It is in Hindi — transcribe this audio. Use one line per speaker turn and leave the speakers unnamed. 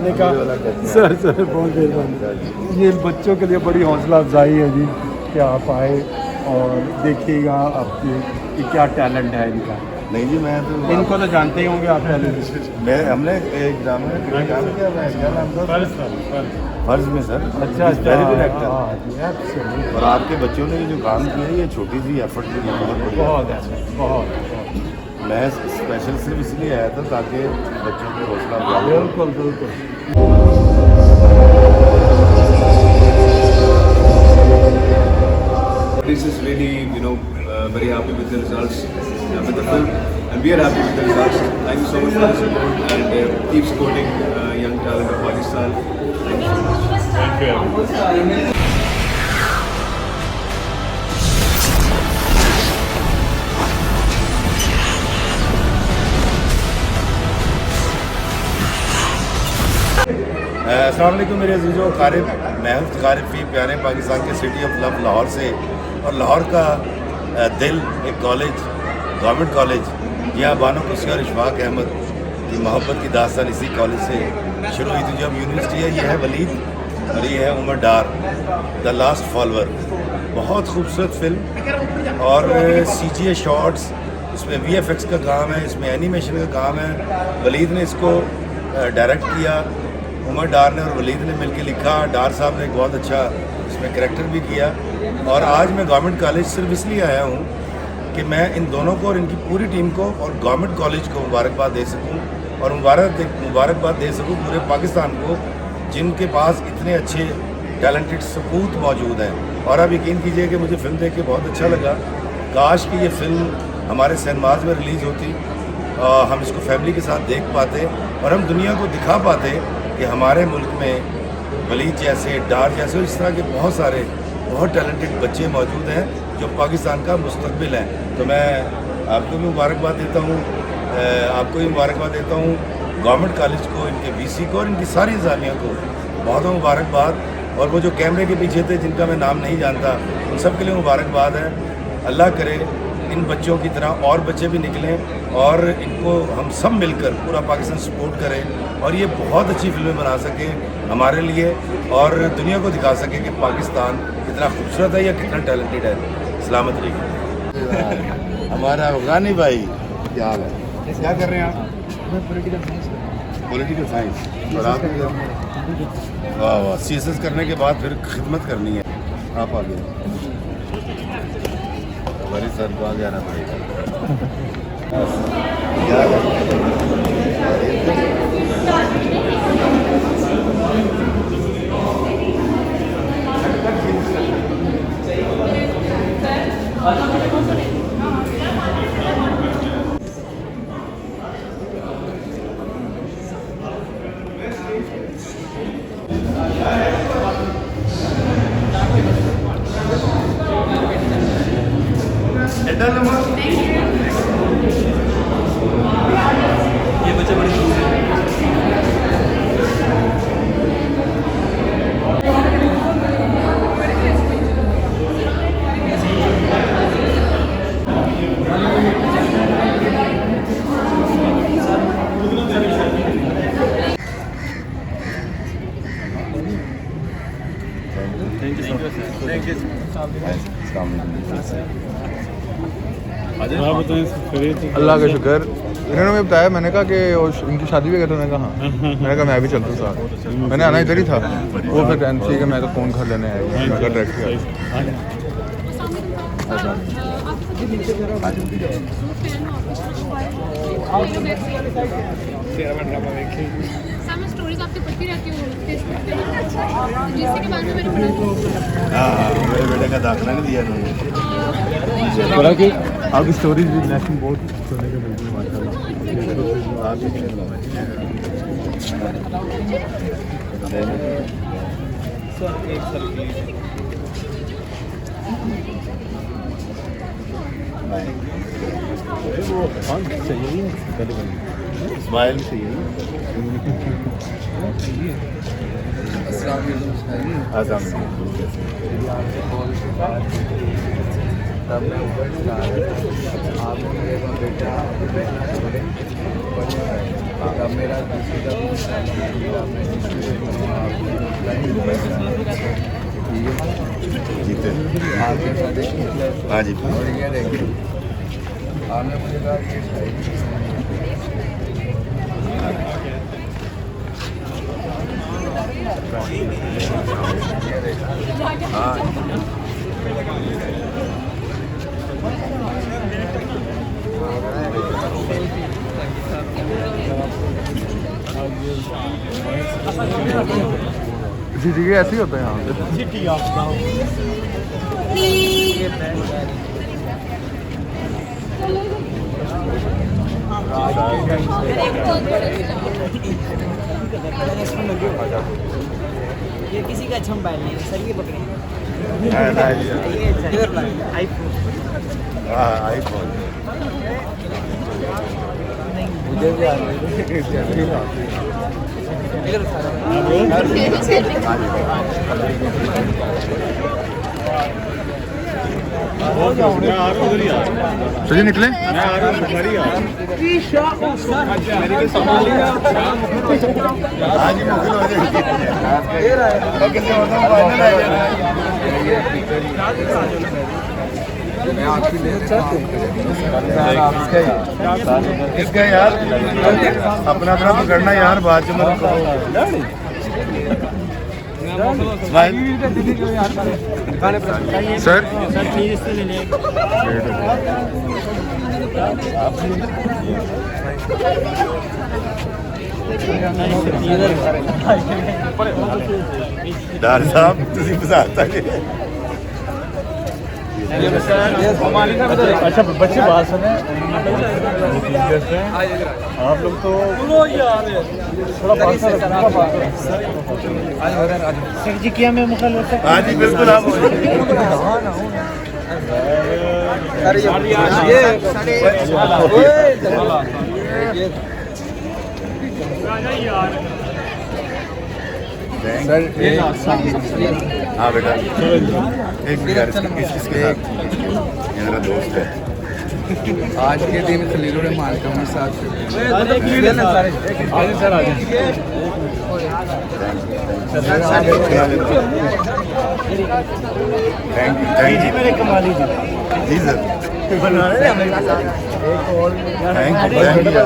आने का। सर बहुत मेहरबानी। ये बच्चों के लिए बड़ी हौसला अफजाई है जी कि आप आए और देखिएगा आपकी क्या टैलेंट है इनका।
नहीं जी, मैं तो
इनको तो जानते ही होंगे आप पहले।
हमने एक ड्रामा क्या नाम था? फर्ज में सर।
अच्छा
वेरी गुड एक्टर।
अच्छा,
और आपके बच्चों ने जो काम किया ये छोटी सी एफर्ट के लिए बहुत बढ़िया।
बहुत अच्छा, बहुत
मैं स्पेशल सिर्फ इसलिए आया था ताकि बच्चों को हौसला अफजाई हो।
बिल्कुल बिल्कुल।
This is really, very happy with the results with the film, and we are happy with the results. Thank you so much for the support, and keep supporting young talent of Pakistan. Thank you so much.
Thank you.
अस्सलाम वालेकुम मेरे अज़ीज़ों, क़ारिब महफ़ क़ारिफ़ी प्यारे पाकिस्तान के सिटी ऑफ लव लाहौर से। और लाहौर का दिल एक कॉलेज, गवर्नमेंट कॉलेज, यहाँ बानो कुर्सी और इशफाक अहमद की मोहब्बत की दास्तान इसी कॉलेज से शुरू हुई थी। जब यूनिवर्सिटी है, ये है वलीद और ये है उमर डार, द लास्ट फॉलोअर। बहुत खूबसूरत फिल्म और CGA शॉट्स, इसमें VFX का काम है, इसमें एनिमेशन का काम है। वलीद ने इसको डायरेक्ट किया, उमर डार ने और वलीद ने मिलकर लिखा। डार साहब ने एक बहुत अच्छा इसमें करैक्टर भी किया। और आज मैं गवर्नमेंट कॉलेज सिर्फ इसलिए आया हूँ कि मैं इन दोनों को और इनकी पूरी टीम को और गवर्नमेंट कॉलेज को मुबारकबाद दे सकूँ और मुबारकबाद दे सकूँ पूरे पाकिस्तान को, जिनके पास इतने अच्छे टैलेंटेड सपूत मौजूद हैं। और आप यकीन कीजिए कि मुझे फ़िल्म देख के बहुत अच्छा लगा। काश कि ये फ़िल्म हमारे सिनेमाज में रिलीज़ होती, हम इसको फैमिली के साथ देख पाते और हम दुनिया को दिखा पाते कि हमारे मुल्क में वलीद जैसे, डार जैसे, इस तरह के बहुत सारे बहुत टैलेंटेड बच्चे मौजूद हैं जो पाकिस्तान का मुस्तकबिल हैं। तो मैं आपको भी मुबारकबाद देता हूँ, आपको भी मुबारकबाद देता हूँ, गवर्नमेंट कॉलेज को, इनके VC को और इनकी सारी इंतज़ामिया को बहुत मुबारकबाद। और वो जो कैमरे के पीछे थे जिनका मैं नाम नहीं जानता, उन सब के लिए मुबारकबाद है। अल्लाह करे इन बच्चों की तरह और बच्चे भी निकलें और इनको हम सब मिलकर पूरा पाकिस्तान सपोर्ट करें और ये बहुत अच्छी फिल्में बना सकें हमारे लिए और दुनिया को दिखा सकें कि पाकिस्तान कितना खूबसूरत है या कितना टैलेंटेड है। सलामत रहिए। हमारा अफगानी भाई क्या हाल है? क्या कर रहे हैं आप?
मैं
पॉलिटिकल साइंस। और आप? वाह वाह, CSS करने के बाद फिर खिदमत करनी है। आप आ गए, हमारी सर को आ जाना पड़ेगा।
ये बच्चे बड़े
अल्लाह का शुक्र। इन्होंने मुझे बताया, मैंने कहा कि इनकी शादी भी करते, मैंने कहा हाँ। मैंने कहा मैं भी चलता साथ, मैंने आना इधर ही था। वो फिर ठीक है, मैं तो फ़ोन कर लेने आया, मैं कहा डायरेक्ट
स्टोरीज आपकी पढ़ती रहती हूँ फेसबुक पे, जिससे के बारे में मैंने पढ़ा।
हाँ, मेरे बेटे का दाखिला नहीं दिया उन्होंने।
बोला कि आपकी स्टोरीज भी नेशनल बहुत सुनने को मिलती है माशाल्लाह।
आप
वो हाँ चाहिए ही
स्माइल चाहिए।
तब मैं ऊपर चला रहा था, आपने मेरे को बेटा
मेरा
जीते
आपके साथ
हाँ जी
और ये देखिए आपने मुझे कहा ये
जी जी ऐसे ही होता है यहाँ पे
ये किसी का अच्छा मोबाइल नहीं है सर, ये पकड़े
आईफोन
मुझे भी आ रही
चलिए निकले
हाँ जी मुझे हो
मैं आपकी ले
इसका यार अपना अपना पकड़ना यार बाद में
सर
डर साहब तुझे फसाता है
अच्छा बच्चे बात सुने आप लोग तो थोड़ा पास
सर जी क्या मैं मुखल होता
हाँ जी बिल्कुल आप हाँ बेटा एक मिनट इसके साथ ये मेरा दोस्त है
आज के दिन खलील रहमान का मेरे साथ
थैंक यू
मेरे कमाली जी
जी सर
बना रहे हैं
थैंक यू